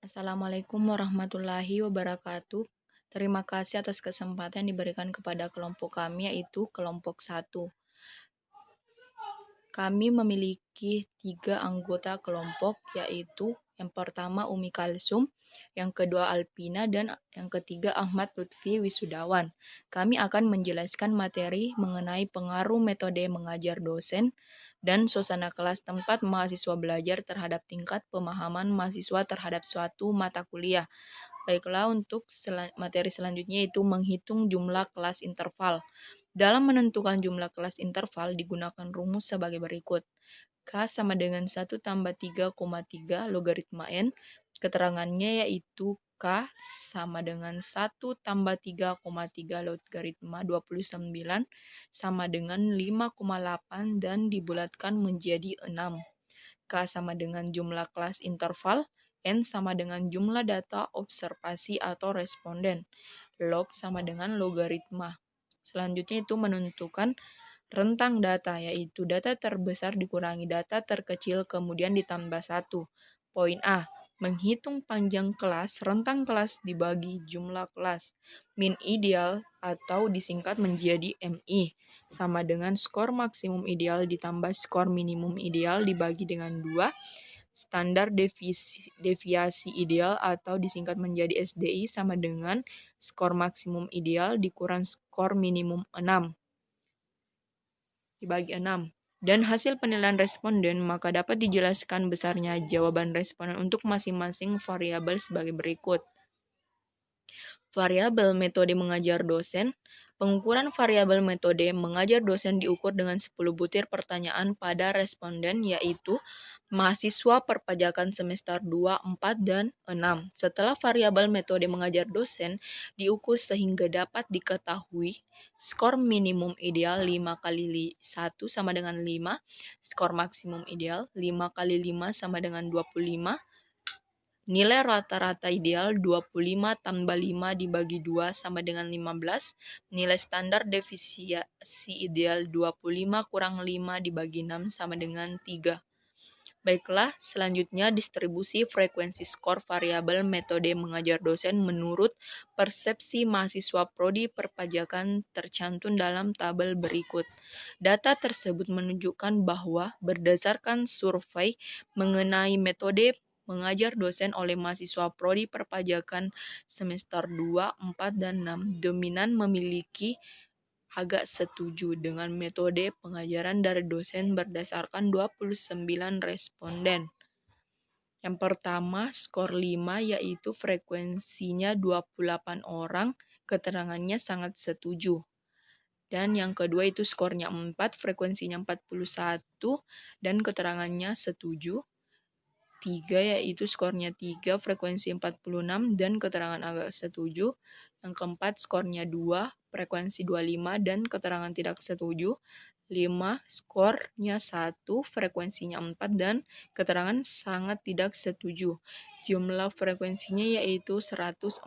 Assalamualaikum warahmatullahi wabarakatuh. Terima kasih atas kesempatan yang diberikan kepada kelompok kami, yaitu kelompok 1. Kami memiliki 3 anggota kelompok, yaitu yang pertama Umi Kalsum, yang kedua Alpina, dan yang ketiga Ahmad Lutfi Wisudawan. Kami akan menjelaskan materi mengenai pengaruh metode mengajar dosen dan suasana kelas tempat mahasiswa belajar terhadap tingkat pemahaman mahasiswa terhadap suatu mata kuliah. Baiklah, untuk materi selanjutnya yaitu menghitung jumlah kelas interval. Dalam menentukan jumlah kelas interval digunakan rumus sebagai berikut. K sama dengan 1 tambah 3,3 logaritma N. Keterangannya yaitu K sama dengan 1 tambah 3,3 logaritma 29 sama dengan 5,8 dan dibulatkan menjadi 6. K sama dengan jumlah kelas interval, N sama dengan jumlah data observasi atau responden. Log sama dengan logaritma. Selanjutnya itu menentukan rentang data, yaitu data terbesar dikurangi data terkecil kemudian ditambah 1. Poin A. Menghitung panjang kelas, rentang kelas dibagi jumlah kelas. Min ideal atau disingkat menjadi MI sama dengan skor maksimum ideal ditambah skor minimum ideal dibagi dengan 2. Standar deviasi ideal atau disingkat menjadi SDI sama dengan skor maksimum ideal dikurang skor minimum 6 dibagi 6. Dan hasil penilaian responden maka dapat dijelaskan besarnya jawaban responden untuk masing-masing variabel sebagai berikut. Variabel metode mengajar dosen. Pengukuran variabel metode mengajar dosen diukur dengan 10 butir pertanyaan pada responden, yaitu mahasiswa perpajakan semester 2, 4, dan 6. Setelah variabel metode mengajar dosen diukur sehingga dapat diketahui skor minimum ideal 5 kali 1 sama dengan 5, skor maksimum ideal 5 kali 5 sama dengan 25, nilai rata-rata ideal 25 tambah 5 dibagi 2 sama dengan 15. Nilai standar deviasi ideal 25 kurang 5 dibagi 6 sama dengan 3. Baiklah, selanjutnya distribusi frekuensi skor variabel metode mengajar dosen menurut persepsi mahasiswa prodi perpajakan tercantum dalam tabel berikut. Data tersebut menunjukkan bahwa berdasarkan survei mengenai metode mengajar dosen oleh mahasiswa prodi perpajakan semester 2, 4, dan 6 dominan memiliki agak setuju dengan metode pengajaran dari dosen berdasarkan 29 responden. Yang pertama, skor 5 yaitu frekuensinya 28 orang, keterangannya sangat setuju. Dan yang kedua itu skornya 4, frekuensinya 41, dan keterangannya setuju. 3 yaitu skornya 3, frekuensi 46, dan keterangan agak setuju. Yang keempat skornya 2, frekuensi 25, dan keterangan tidak setuju. 5, skornya 1, frekuensinya 4, dan keterangan sangat tidak setuju. Jumlah frekuensinya yaitu 145.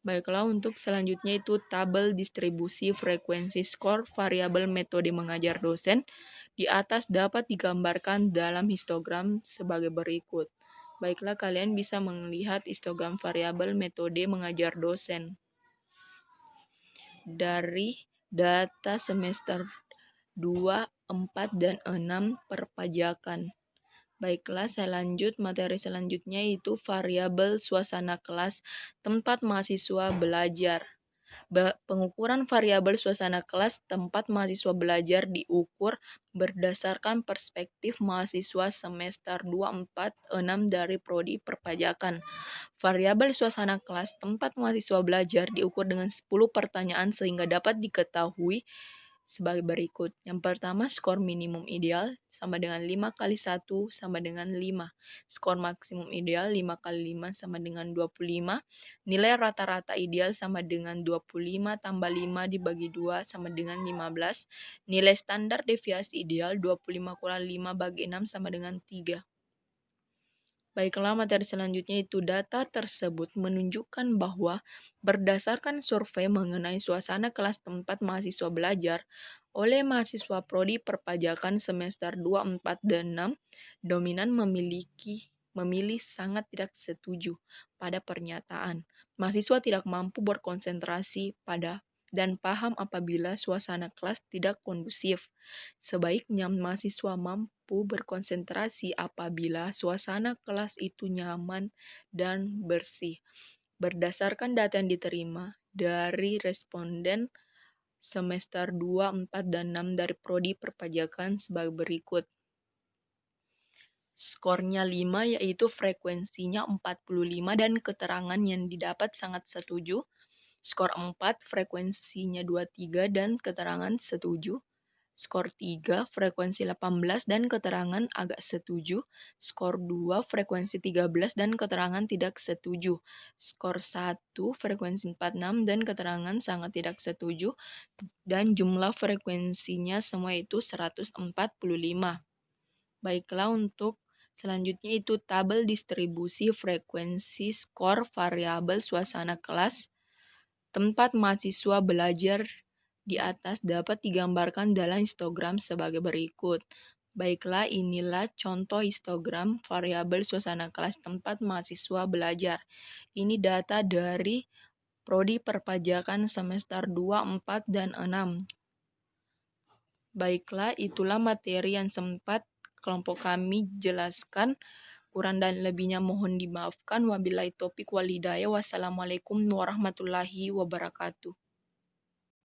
Baiklah, untuk selanjutnya itu tabel distribusi frekuensi skor variabel metode mengajar dosen. Di atas dapat digambarkan dalam histogram sebagai berikut. Baiklah, kalian bisa melihat histogram variabel metode mengajar dosen. Dari data semester 2, 4, dan 6 perpajakan. Baiklah, saya lanjut. Materi selanjutnya yaitu variabel suasana kelas tempat mahasiswa belajar. Pengukuran variabel suasana kelas tempat mahasiswa belajar diukur berdasarkan perspektif mahasiswa semester 2, 4, 6 dari prodi perpajakan. Variabel suasana kelas tempat mahasiswa belajar diukur dengan 10 pertanyaan sehingga dapat diketahui sebagai berikut. Yang pertama, skor minimum ideal sama dengan 5 kali 1 sama dengan 5. Skor maksimum ideal 5 kali 5 sama dengan 25. Nilai rata-rata ideal sama dengan 25 tambah 5 dibagi 2 sama dengan 15. Nilai standar deviasi ideal 25 kurang 5 bagi 6 sama dengan 3. Baiklah, materi selanjutnya itu data tersebut menunjukkan bahwa berdasarkan survei mengenai suasana kelas tempat mahasiswa belajar oleh mahasiswa prodi perpajakan semester 2, 4, dan 6 dominan memiliki memilih sangat tidak setuju pada pernyataan. Mahasiswa tidak mampu berkonsentrasi pada dan paham apabila suasana kelas tidak kondusif. Sebaiknya mahasiswa mampu berkonsentrasi apabila suasana kelas itu nyaman dan bersih. Berdasarkan data yang diterima dari responden semester 2, 4, dan 6 dari Prodi Perpajakan sebagai berikut. Skornya 5 yaitu frekuensinya 45 dan keterangan yang didapat sangat setuju. Skor 4 frekuensinya 23 dan keterangan setuju. Skor 3 frekuensi 18 dan keterangan agak setuju. Skor 2 frekuensi 13 dan keterangan tidak setuju. Skor 1 frekuensi 46 dan keterangan sangat tidak setuju. Dan jumlah frekuensinya semua itu 145. Baiklah, untuk selanjutnya itu tabel distribusi frekuensi skor variabel suasana kelas tempat mahasiswa belajar di atas dapat digambarkan dalam histogram sebagai berikut. Baiklah, inilah contoh histogram variabel suasana kelas tempat mahasiswa belajar. Ini data dari Prodi Perpajakan semester 2, 4, dan 6. Baiklah, itulah materi yang sempat kelompok kami jelaskan. Kurang dan lebihnya mohon dimaafkan. Wabillahi taufiq wal hidayah. Wassalamualaikum warahmatullahi wabarakatuh.